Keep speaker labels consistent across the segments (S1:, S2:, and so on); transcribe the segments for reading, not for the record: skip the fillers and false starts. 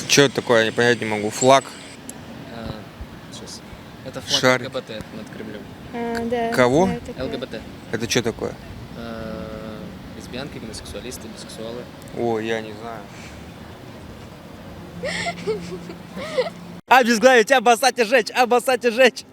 S1: Что это такое, я понять не могу. Флаг.
S2: Сейчас. Это флаг
S1: Шарик.
S2: ЛГБТ над Кремлем.
S3: Да,
S1: Кого?
S3: знаю такое.
S2: ЛГБТ.
S1: Это что такое?
S2: Лесбиянки, гомосексуалисты, бисексуалы.
S1: О, я не знаю.
S4: Обезглавить, обоссать и жечь, обоссать и жечь.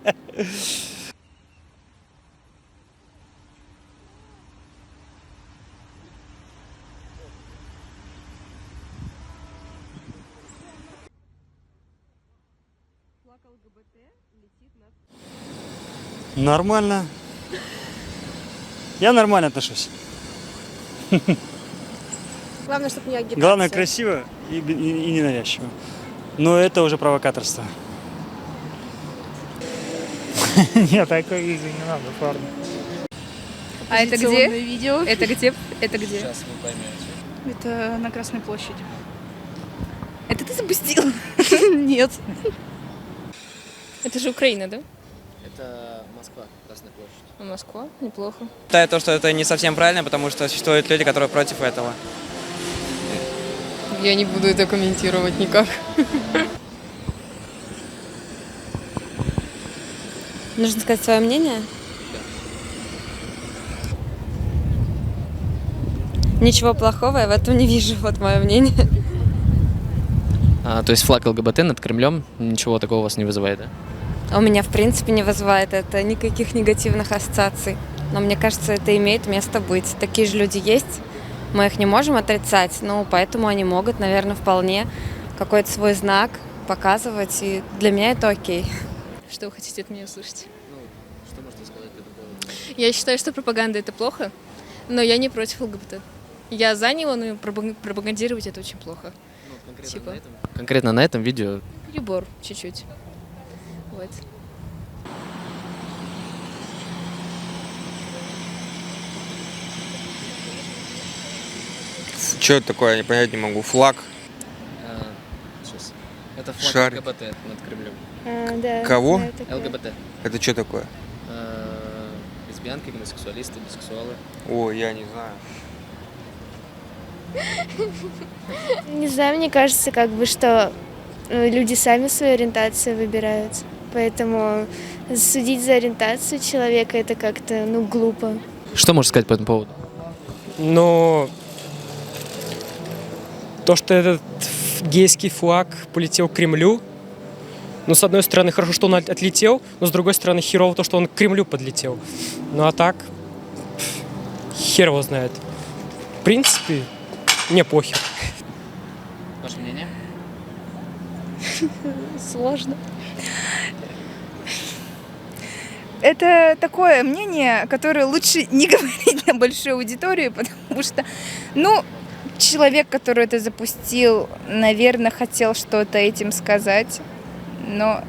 S4: Нормально. Я нормально отношусь.
S3: Главное, чтобы не агитация.
S4: Главное, красиво и ненавязчиво. Но это уже провокаторство. Нет, такое видео не надо, парни.
S5: А это где?
S3: Видео.
S5: Это где? Это где?
S2: Сейчас вы поймете.
S6: Это на Красной площади.
S5: Это ты запустил?
S6: Нет.
S3: Это же Украина, да?
S2: Это Москва, Красная площадь.
S3: А Москва? Неплохо.
S7: Считаю то, что это не совсем правильно, потому что существуют люди, которые против этого.
S5: Я не буду это комментировать никак.
S3: Нужно сказать свое мнение? Ничего плохого я в этом не вижу, вот мое мнение.
S2: То есть флаг ЛГБТ над Кремлем ничего такого у вас не вызывает, да?
S3: У меня, в принципе, не вызывает это никаких негативных ассоциаций. Но мне кажется, это имеет место быть. Такие же люди есть, мы их не можем отрицать, но поэтому они могут, наверное, вполне какой-то свой знак показывать, и для меня это окей.
S8: Что вы хотите от меня услышать?
S2: Что можете сказать по этому поводу?
S8: Я считаю, что пропаганда — это плохо, но я не против ЛГБТ. Я за него, но пропагандировать это очень плохо.
S2: Конкретно на этом видео.
S8: Перебор чуть-чуть. Вот.
S1: Что это такое, я понять не могу. Флаг.
S2: Сейчас. Это флаг
S1: Шарик.
S2: ЛГБТ над Кремлем.
S3: Да,
S1: Кого?
S3: знаю такое.
S2: ЛГБТ.
S1: Это что такое?
S2: Лесбиянки, гомосексуалисты, бисексуалы.
S1: О, я не знаю.
S3: Не знаю, мне кажется, как бы, что люди сами свою ориентацию выбирают. Поэтому судить за ориентацию человека — это как-то, глупо.
S2: Что можете сказать по этому поводу?
S9: Но то, что этот гейский флаг полетел к Кремлю, с одной стороны, хорошо, что он отлетел, но с другой стороны, херово то, что он к Кремлю подлетел. Ну а так, хер его знает. В принципе, мне похер.
S2: Ваше мнение?
S6: Сложно. Это такое мнение, которое лучше не говорить на большую аудиторию, потому что, человек, который это запустил, наверное, хотел что-то этим сказать, но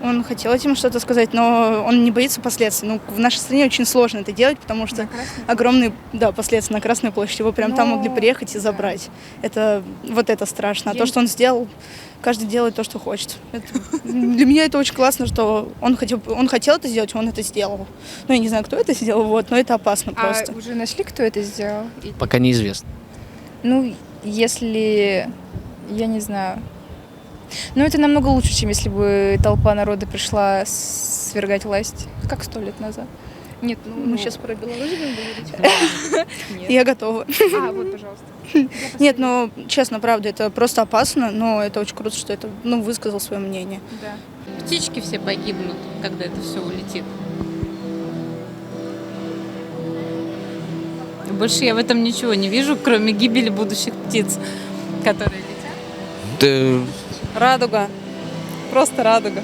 S6: он хотел этим что-то сказать, но он не боится последствий. В нашей стране очень сложно это делать, потому что огромные последствия на Красной площади. Его прям там могли приехать и забрать. Это страшно. А то, что он сделал, каждый делает то, что хочет. Для меня это очень классно, что он хотел это сделать, он это сделал. Я не знаю, кто это сделал, но это опасно просто.
S5: А уже нашли, кто это сделал?
S2: Пока неизвестно.
S5: Если... Я не знаю. Это намного лучше, чем если бы толпа народа пришла свергать власть, как 100 лет назад.
S6: Нет, мы сейчас про Беларусь будем говорить?
S5: Нет.
S6: Я готова.
S5: Вот, пожалуйста.
S6: Нет, честно, правда, это просто опасно, но это очень круто, что это, высказал свое мнение.
S5: Да.
S8: Птички все погибнут, когда это все улетит. Больше я в этом ничего не вижу, кроме гибели будущих птиц, которые летят.
S5: Радуга. Просто радуга.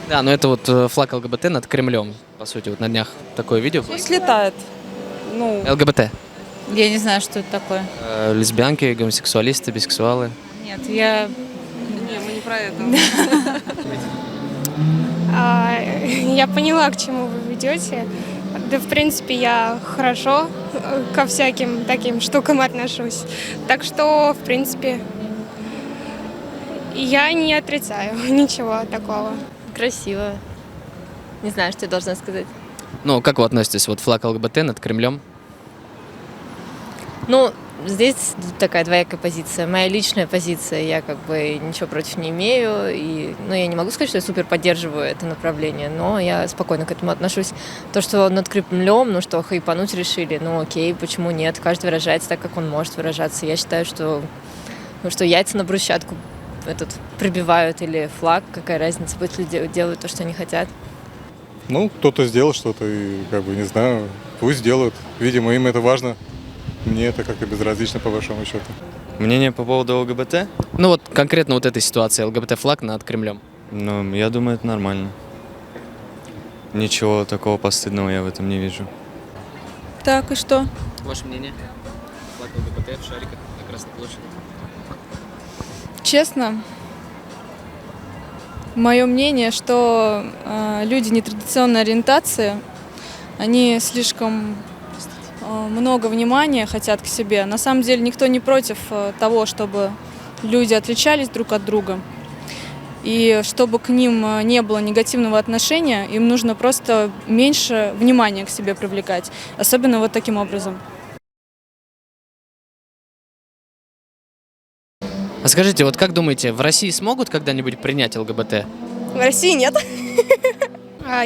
S2: Да, но это флаг ЛГБТ над Кремлем, по сути, на днях такое видео.
S5: Пусть летает.
S2: ЛГБТ.
S8: Я не знаю, что это такое.
S2: Лесбиянки, гомосексуалисты, бисексуалы.
S8: Нет, я...
S5: Не, мы не про это.
S10: Я поняла, к чему вы ведете. Да, в принципе, я хорошо ко всяким таким штукам отношусь. Так что, в принципе, я не отрицаю ничего такого.
S8: Красиво. Не знаю, что я должна сказать.
S2: Как вы относитесь? Флаг ЛГБТ над Кремлем?
S8: Здесь такая двоякая позиция. Моя личная позиция, я как бы ничего против не имею. Я не могу сказать, что я супер поддерживаю это направление, но я спокойно к этому отношусь. То, что над Кремлем, что хайпануть решили, окей, почему нет? Каждый выражается так, как он может выражаться. Я считаю, что яйца на брусчатку прибивают или флаг, какая разница, пусть люди делают то, что они хотят.
S11: Кто-то сделал что-то и, не знаю, пусть делают. Видимо, им это важно. Мне это как-то безразлично, по большому счету.
S7: Мнение по поводу ЛГБТ?
S2: Конкретно этой ситуации, ЛГБТ-флаг над Кремлем.
S7: Я думаю, это нормально. Ничего такого постыдного я в этом не вижу.
S5: Так, и что?
S2: Ваше мнение? Флаг ЛГБТ в шариках на Красной площади.
S5: Честно, мое мнение, что люди нетрадиционной ориентации, они слишком много внимания хотят к себе. На самом деле никто не против того, чтобы люди отличались друг от друга. И чтобы к ним не было негативного отношения, им нужно просто меньше внимания к себе привлекать. Особенно таким образом.
S2: А скажите, как думаете, в России смогут когда-нибудь принять ЛГБТ?
S5: В России нет.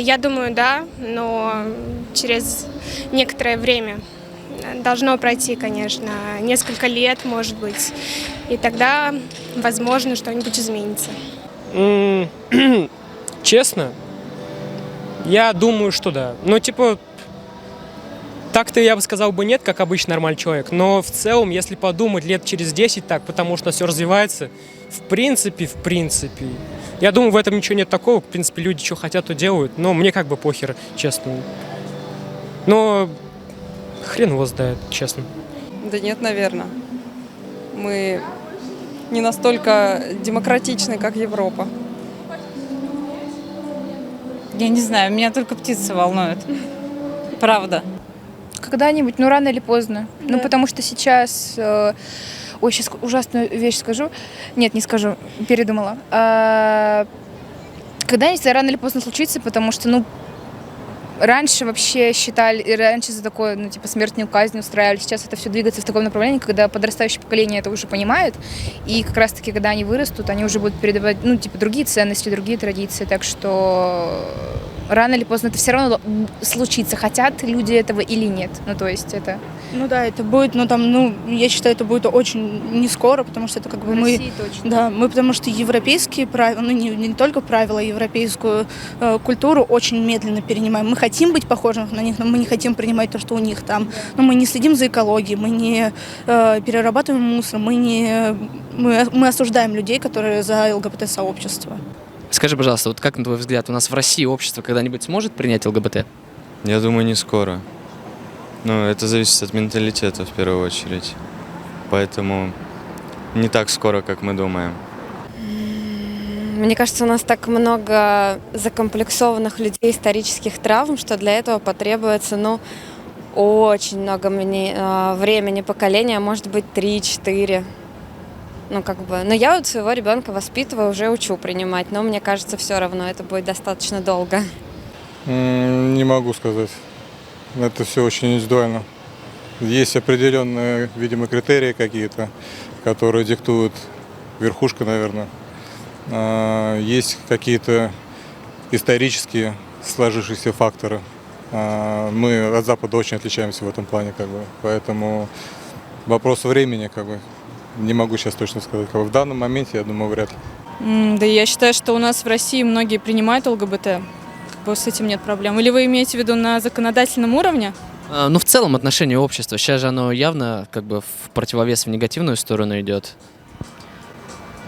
S10: Я думаю, да, но через некоторое время. Должно пройти, конечно, несколько лет, может быть, и тогда, возможно, что-нибудь изменится.
S9: Честно, я думаю, что да. Так-то я бы сказал бы нет, как обычный нормальный человек, но в целом, если подумать, лет через 10 так, потому что все развивается, в принципе, я думаю, в этом ничего нет такого, в принципе, люди что хотят, то делают, но мне похер, честно. Но хрен его знает, честно.
S5: Да нет, наверное. Мы не настолько демократичны, как Европа.
S6: Я не знаю, меня только птицы волнуют. Правда. Когда-нибудь, рано или поздно.
S5: Да.
S6: Потому что сейчас... сейчас ужасную вещь скажу. Нет, не скажу, передумала. Когда-нибудь рано или поздно случится, потому что, раньше вообще считали, и раньше за такое, смертную казнь устраивали. Сейчас это все двигается в таком направлении, когда подрастающее поколение это уже понимает. И как раз-таки, когда они вырастут, они уже будут передавать, другие ценности, другие традиции. Так что рано или поздно это все равно случится, хотят люди этого или нет. это...
S5: это будет, я считаю, это будет очень не скоро, потому что это
S6: В России точно.
S5: Да, мы потому что европейские правила, не только правила, европейскую культуру очень медленно перенимаем. Мы хотим быть похожими на них, но мы не хотим принимать то, что у них там. Но мы не следим за экологией, мы не перерабатываем мусор, мы осуждаем людей, которые за ЛГБТ-сообщество.
S2: Скажи, пожалуйста, как на твой взгляд, у нас в России общество когда-нибудь сможет принять ЛГБТ?
S7: Я думаю, не скоро. Это зависит от менталитета в первую очередь. Поэтому не так скоро, как мы думаем.
S3: Мне кажется, у нас так много закомплексованных людей, исторических травм, что для этого потребуется, очень много времени, поколения, может быть, 3-4. Но я своего ребенка воспитываю, уже учу принимать, но мне кажется, все равно это будет достаточно долго.
S11: Не могу сказать. Это все очень индивидуально. Есть определенные, видимо, критерии какие-то, которые диктует верхушка, наверное. Есть какие-то исторические сложившиеся факторы. Мы от Запада очень отличаемся в этом плане, поэтому вопрос времени, не могу сейчас точно сказать. В данном моменте, я думаю, вряд ли.
S5: Да я считаю, что у нас в России многие принимают ЛГБТ. С этим нет проблем. Или вы имеете в виду на законодательном уровне?
S2: В целом отношение общества. Сейчас же оно явно в противовес в негативную сторону идет.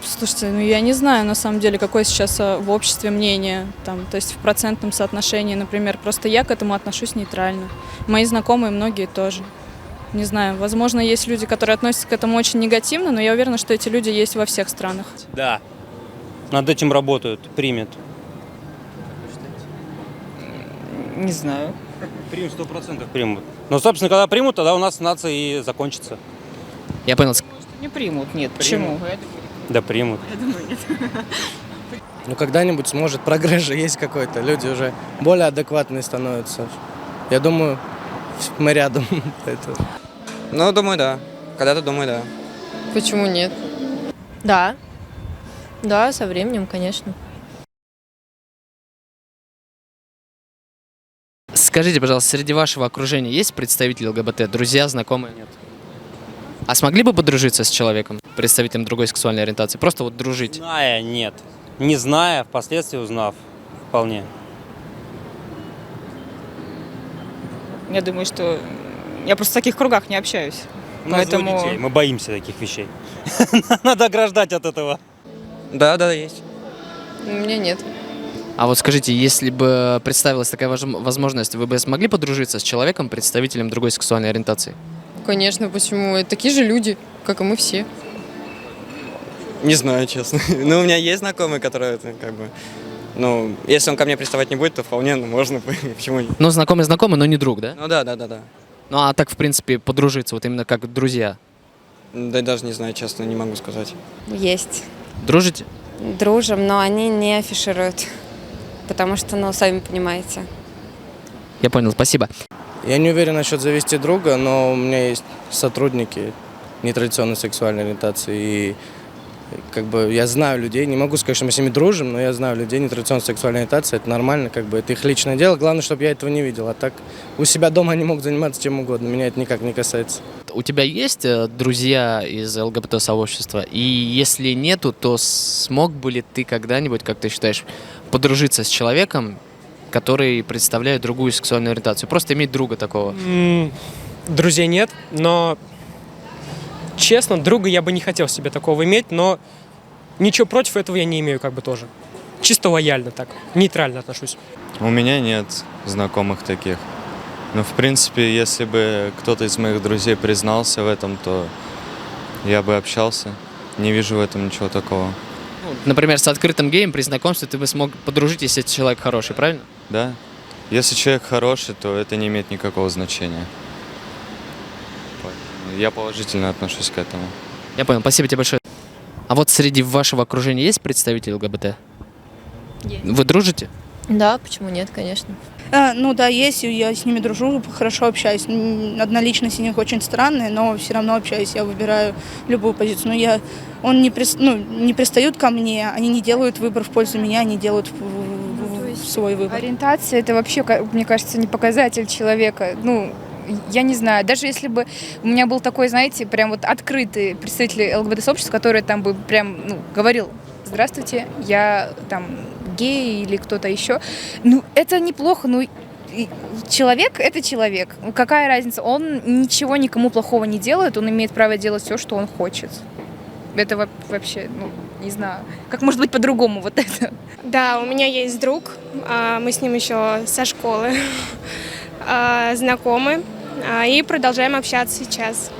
S5: Слушайте, я не знаю, на самом деле, какое сейчас в обществе мнение, то есть в процентном соотношении, например. Просто я к этому отношусь нейтрально. Мои знакомые, многие тоже. Не знаю, возможно, есть люди, которые относятся к этому очень негативно, но я уверена, что эти люди есть во всех странах.
S12: Да, над этим работают, примет.
S6: Не знаю.
S12: Примут, 100% примут. Но, собственно, когда примут, тогда у нас нация и закончится.
S2: Я понял.
S6: Не примут, нет. Почему?
S12: Да примут.
S6: Я думаю, нет.
S13: Когда-нибудь сможет, прогресс же есть какой-то. Люди уже более адекватные становятся. Я думаю, мы рядом.
S7: Думаю, да.
S14: когда-то думаю, да.
S3: Почему нет?
S8: Да. Да, со временем, конечно.
S2: Скажите, пожалуйста, среди вашего окружения есть представители ЛГБТ, друзья, знакомые? Нет. А смогли бы подружиться с человеком, представителем другой сексуальной ориентации? Просто вот дружить?
S12: Зная, нет. Не зная, впоследствии узнав. Вполне.
S5: Я думаю, что я просто в таких кругах не общаюсь.
S12: У нас двое
S5: Поэтому-
S12: детей, мы боимся таких вещей. Надо ограждать от этого.
S14: Да, да, есть.
S3: У меня нет.
S2: А вот скажите, если бы представилась такая возможность, вы бы смогли подружиться с человеком, представителем другой сексуальной ориентации?
S3: Конечно, почему? Это такие же люди, как и мы все.
S14: Не знаю, честно. Ну, у меня есть знакомые, которые, это, как бы, ну, если он ко мне приставать не будет, то вполне можно, почему нет?
S2: Ну, знакомый, но не друг, да?
S14: Ну да, да, да, да.
S2: Ну, а так, в принципе, подружиться, вот именно как друзья.
S14: Да даже не знаю, честно, не могу сказать.
S3: Есть.
S2: Дружите?
S3: Дружим, но они не афишируют. Потому что, ну, сами понимаете.
S2: Я понял, спасибо.
S13: Я не уверен насчет завести друга, но у меня есть сотрудники нетрадиционной сексуальной ориентации. И как бы я знаю людей, не могу сказать, что мы с ними дружим, но я знаю людей нетрадиционной сексуальной ориентации. Это нормально, как бы это их личное дело. Главное, чтобы я этого не видел. А так у себя дома они могут заниматься чем угодно. Меня это никак не касается.
S2: У тебя есть друзья из ЛГБТ-сообщества? И если нету, то смог бы ли ты когда-нибудь, как ты считаешь, подружиться с человеком, который представляет другую сексуальную ориентацию? Просто иметь друга такого.
S9: Друзей нет, но честно, друга я бы не хотел себе такого иметь, но ничего против этого я не имею как бы тоже. Чисто лояльно так, нейтрально отношусь.
S7: У меня нет знакомых таких. Но, в принципе, если бы кто-то из моих друзей признался в этом, то я бы общался. Не вижу в этом ничего такого.
S2: Ну, например, с открытым геем при знакомстве ты бы смог подружить, если человек хороший, правильно?
S7: Да. Если человек хороший, то это не имеет никакого значения. Я положительно отношусь к этому.
S2: Я понял, спасибо тебе большое. А вот среди вашего окружения есть представители ЛГБТ?
S8: Есть.
S2: Вы дружите?
S8: Да, почему нет, конечно.
S6: Ну да, есть, я с ними дружу, хорошо общаюсь. Одна личность у них очень странная, но все равно общаюсь, я выбираю любую позицию. Но он не пристают ко мне, они не делают выбор в пользу меня, они делают свой выбор.
S15: Ориентация – это вообще, мне кажется, не показатель человека. Ну, я не знаю, даже если бы у меня был такой, знаете, прям вот открытый представитель ЛГБТ-сообщества, который там бы прям, говорил: здравствуйте, я там гей или кто-то еще. Ну, это неплохо, человек – это человек. Какая разница? Он ничего никому плохого не делает, он имеет право делать все, что он хочет. Это вообще, не знаю, как может быть по-другому вот это?
S10: Да, у меня есть друг, мы с ним еще со школы знакомы и продолжаем общаться сейчас.